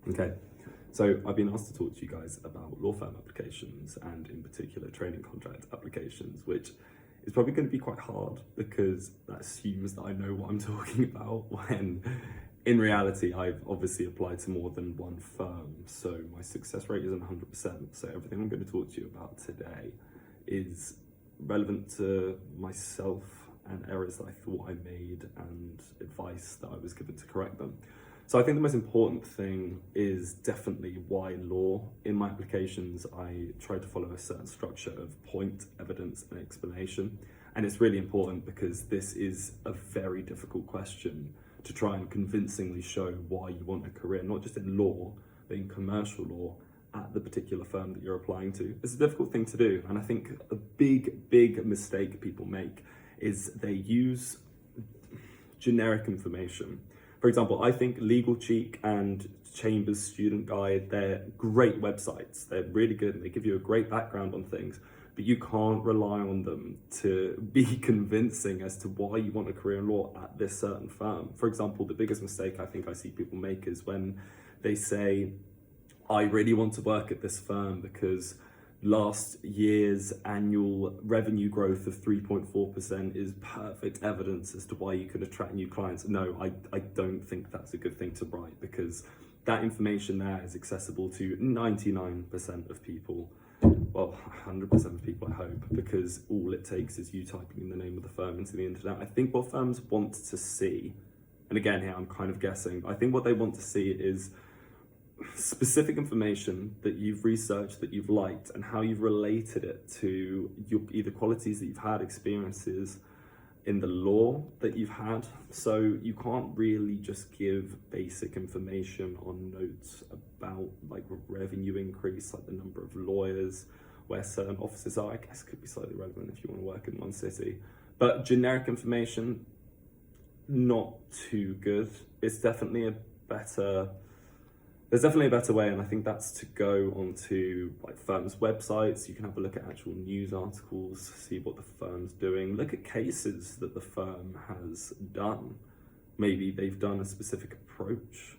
Okay, so I've been asked to talk to you guys about law firm applications and in particular training contract applications, which is probably going to be quite hard because that assumes that I know what I'm talking about when in reality I've obviously applied to more than one firm. So my success rate isn't 100%. So everything I'm going to talk to you about today is relevant to myself and errors that I thought I made and advice that I was given to correct them. So I think the most important thing is definitely why law. In my applications, I try to follow a certain structure of point, evidence, and explanation. And it's really important because this is a very difficult question to try and convincingly show why you want a career, not just in law, but in commercial law at the particular firm that you're applying to. It's a difficult thing to do. And I think a big mistake people make is they use generic information. For example, I think Legal Cheek and Chambers Student Guide, they're great websites. They're really good and they give you a great background on things, but you can't rely on them to be convincing as to why you want a career in law at this certain firm. For example, the biggest mistake I think I see people make is when they say, I really want to work at this firm because last year's annual revenue growth of 3.4% is perfect evidence as to why you could attract new clients. No, I don't think that's a good thing to write because that information there is accessible to 99% of people. Well, 100% of people, I hope, because all it takes is you typing in the name of the firm into the internet. I think what firms want to see, and again here I'm kind of guessing, I think what they want to see is specific information that you've researched, that you've liked, and how you've related it to your either qualities that you've had, experiences in the law that you've had. So you can't really just give basic information on notes about like revenue increase, like the number of lawyers, where certain offices are. I guess could be slightly relevant if you want to work in one city, but generic information, not too good. It's definitely there's definitely a better way, and I think that's to go onto like firms' websites. You can have a look at actual news articles, see what the firm's doing, look at cases that the firm has done. Maybe they've done a specific approach